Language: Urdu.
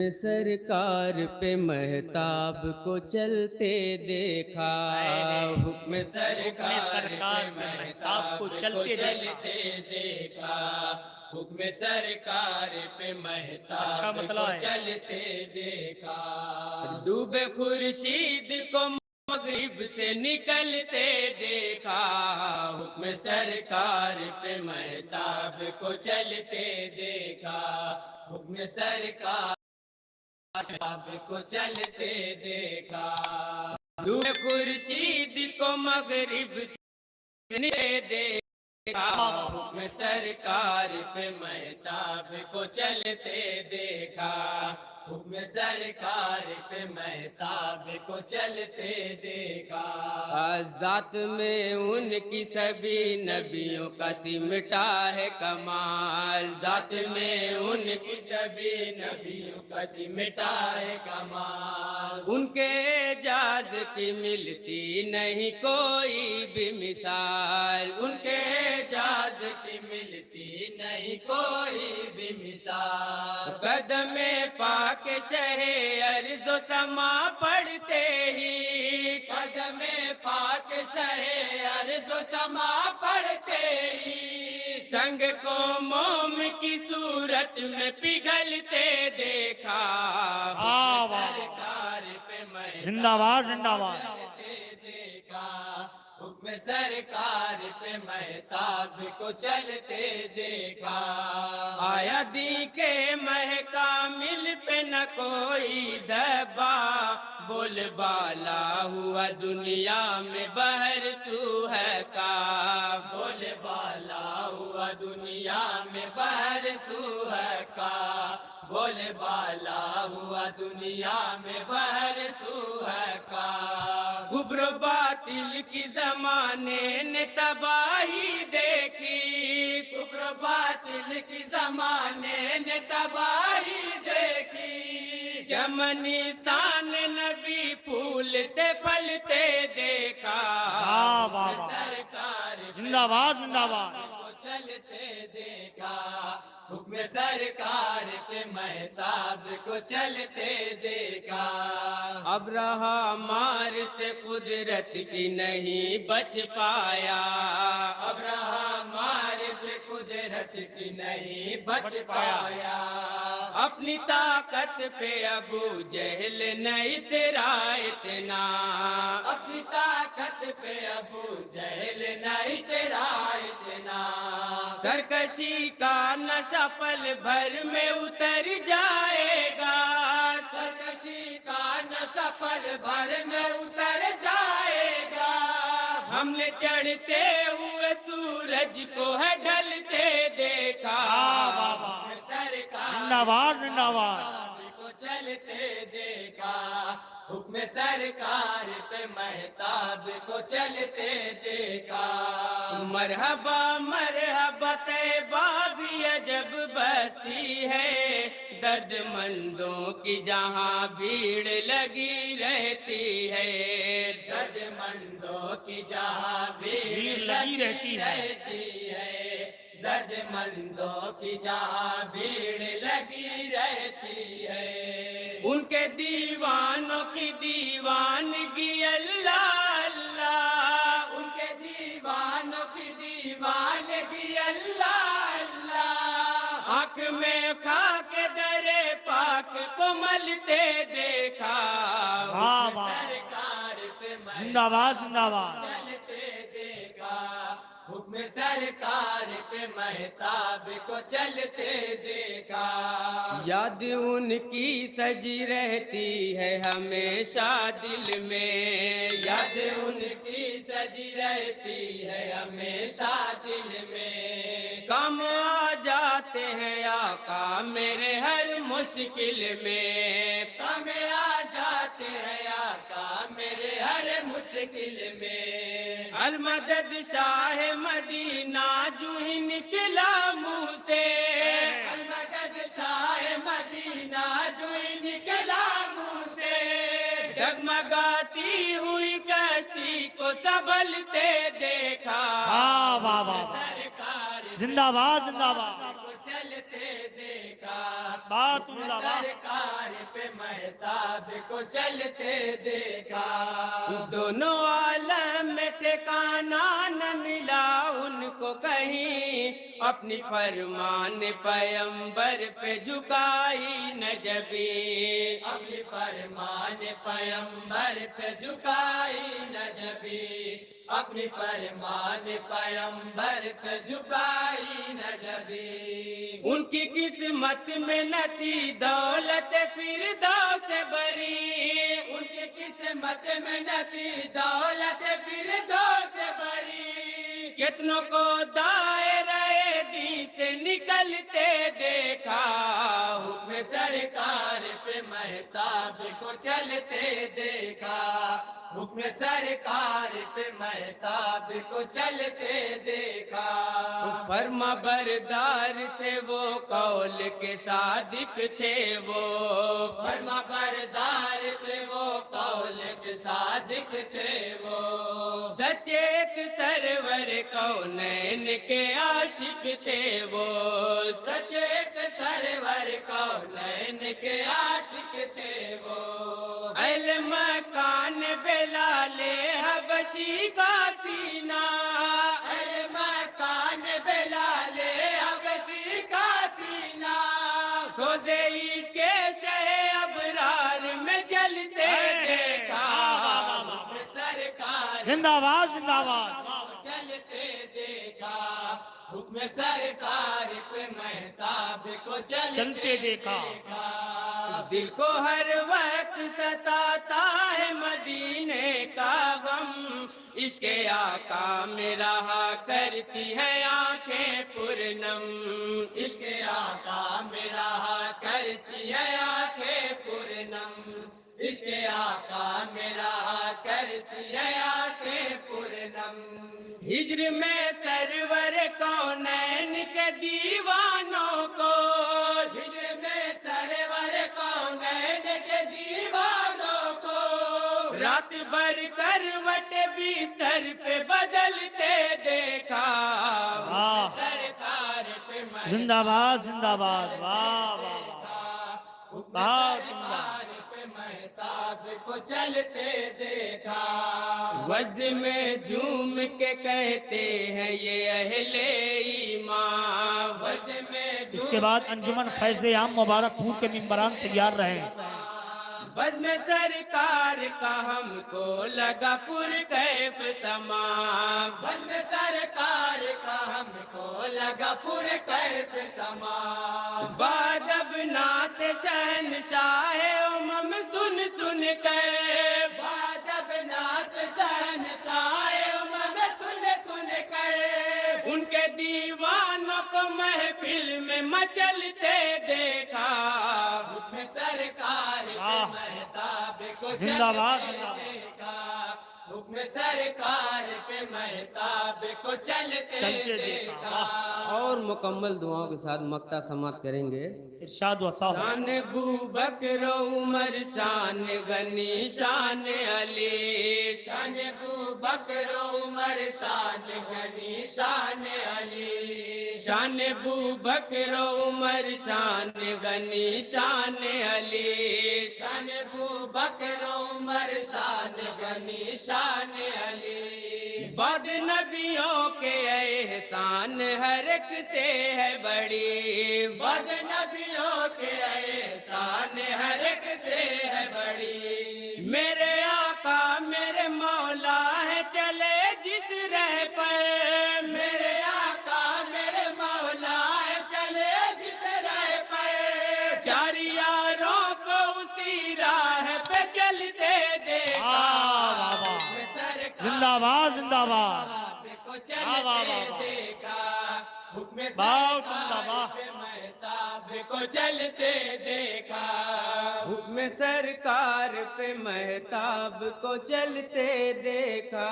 سرکار پہ مہتاب کو چلتے دیکھا، حکم سرکار پہ مہتاب کو چلتے دیکھا، حکم سرکار پہ مہتاب کو چلتے دیکھا، ڈوبے خورشید کو مغرب سے نکلتے دیکھا، حکم سرکار پہ مہتاب کو چلتے دیکھا، حکم سرکار کو چلتے دیکھا، ڈوبے خورشید کو مغرب سے دیکھا، حکم سرکار پہ مہتاب کو چلتے دیکھا، حکم سرکار پہ مہتاب کو چلتے دیکھا، ذات میں ان کی سبھی نبیوں کا سمٹا ہے کمال، ذات میں ان کی سبھی نبیوں کا سمٹا ہے کمال، ان کے اعجاز کی ملتی نہیں کوئی بھی مثال، ان کے اعجاز کی ملتی نہیں کوئی بھی مثال، قدم پاک شہ ارض و سما پڑھتے ہی، قدم پاک شہ ارض و سما پڑھتے ہی، سنگ کو موم کی صورت میں پگھلتے دیکھا، سرکار پہ زندہ باد زندہ باد چلتے دیکھا، حکم سرکار پہ مہتاب کو چلتے دیکھا، آیا دی کے مہ کامل پہ نہ کوئی دبا، بول بالا ہوا دنیا میں بہر سو ہے کا، بول بالا ہوا دنیا میں بہر سو ہے کا، بول بالا ہوا دنیا میں بہر سو ہے کا، کفر و باطل کی زمانے نے تباہی دیکھی، کفر و باطل کی زمانے نے تباہی دیکھی، چمنستان نبی پھولتے پھلتے دیکھا، سرکار زندہ باد زندہ باد کو چلتے دیکھا، حکم سرکار پہ مہتاب کو چلتے دیکھا، اب رہا مار سے قدرت کی نہیں بچ پایا، اب رہا مار سے قدرت کی نہیں بچ پایا، اپنی طاقت پہ ابو جہل نہیں تیرا اتنا، اپنی طاقت پہ ابو جہل نہیں تیرا اتنا، سرکشی کا نشہ پل بھر میں اتر جائے گا، سرکشی کا نشہ پل بھر میں اتر جائے گا، ہم نے چڑھتے ہوئے سورج کو ہے ڈھلتے دیکھا، سرکار زندہ باد زندہ باد کو چلتے دیکھا، حکم سرکار پہ مہتاب کو چلتے دیکھا، مرحبا مرحبا طیبہ بھی عجب بستی ہے، درد مندوں کی جہاں بھیڑ لگی رہتی ہے، درد مندوں کی جہاں بھیڑ لگی رہتی ہے، درد مندوں کی جہاں بھیڑ لگی رہتی ہے، ان کے دیوانوں کی دیوانگی اللہ اللہ، ان کے دیوانوں کی دیوانگی اللہ اللہ، آنکھ میں خاک در پاک کو ملتے دیکھا، سرکار پہ زندہ باد زندہ باد چلتے دیکھا، حکم سرکار پہ مہتاب کو چلتے دیکھا، یاد ان کی سجی رہتی ہے ہمیشہ دل میں، یاد ان کی سجی رہتی ہے ہمیشہ دل میں، کام آ جاتے ہیں آقا میرے ہر مشکل میں، کام آ جاتے ہیں آقا میرے ہر مشکل میں، المدد شاہ مدینہ جو ہی نکلا منہ سے، المدد شاہ مدینہ جو ہی نکلا منہ سے، ڈگمگاتی ہوئی کشتی کو سنبھلتے دیکھا، سرکار زندہ باد زندہ باد کو چلتے دیکھا، بات زندہ باد سرکار پہ مہتاب کو چلتے دیکھا دونوں عالم میں ٹھکانہ نہ ملا ان کو کہیں اپنی فرمان پیمبر پہ جھکائی نہ جبیں اپنی فرمان پیمبر پہ جھکائی نہ جبیں اپنی فرمان پیمبر پہ جھکائی نہ جبیں ان کی قسمت میں نہ تھی دولت فردوس بری ان کی قسمت میں نہ تھی دولت فردوس بری کتنوں کو دائرہ دی سے نکلتے دیکھا حکم سرکار پہ مہتاب کو چلتے دیکھا حکم سرکار پہ مہتاب کو چلتے دیکھا فرما بردار تھے وہ قول کے صادق تھے وہ فرما بردار تھے وہ قول کے صادق تھے وہ سچے ایک سرور کونین کے عاشق تھے وہ سچے ایک سرور کونین کے عاشق تھے وہ اہل مکان بلال حبشی کا سینہ اہل مکان بلال حبشی کا سینہ سوزے عشق کے شہ ابرار میں جلتے دیکھا سرکار زندہ باد زندہ باد چلتے دیکھا حکم سرکار پہ مہتاب کو چلتے دیکھا دل کو ہر وقت ستاتا ہے مدینے کا غم عشق آقا میں رہا کرتی ہے آنکھیں پرنم عشق آقا میں رہا کرتی ہے آنکھیں پرنم عشق آقا میں رہا کرتی ہے آنکھیں پرنم ہجر میں سرور کونین کے دیوانوں کو ہجر میں سرور کونین کے دیوانوں کو رات بھر کروٹ بستر پہ بدلتے دیکھا سرکار پہ زندہ باد زندہ باد واہ واہ بہت سرکار پہ مہتاب کو چلتے دیکھا وجد میں جھوم کے کہتے ہیں یہ اہل ایمان وجد میں اس کے بعد انجمن فیض عام مبارک پور کے ممبران تیار رہے بزم سرکار کا ہم کو لگا پر کیف سما بزم سرکار کا ہم کو لگا پر کیف سما بادب نعت شہنشاہ امم سن سن کے بادب نعت شہنشاہ امم سن سن کے ان کے دیوانوں کو محفل میں مچلتے دیکھا حکم سرکار مہتاب کو زندہ باد چلتے دیکھا حکم سرکار پہ مہتاب کو چلتے دیکھا اور مکمل دعاؤں کے ساتھ مقطع سماعت کریں گے ارشاد و عطا شان ابو بکر عمر شان غنی شان علی شان ابو بکر عمر شان غنی شان علی شان ابو بکر عمر شان غنی شان علی شان ابو بکر عمر شان غنی شان علی بعد نبیوں کے احسان ہر ایک سے ہے بڑی بعد نبیوں کے احسان ہر ایک سے ہے بڑی میرے آقا میرے مولا ہے چلے جس رہ پر میرے آقا میرے مولا ہے چلے جس رہ پر چار یاروں کو اسی راہ پہ چلتے دیکھا زندہ باد زندہ باد کو چلتے دیکھا حکم سرکار پہ مہتاب کو چلتے دیکھا حکم سرکار پہ مہتاب کو چلتے دیکھا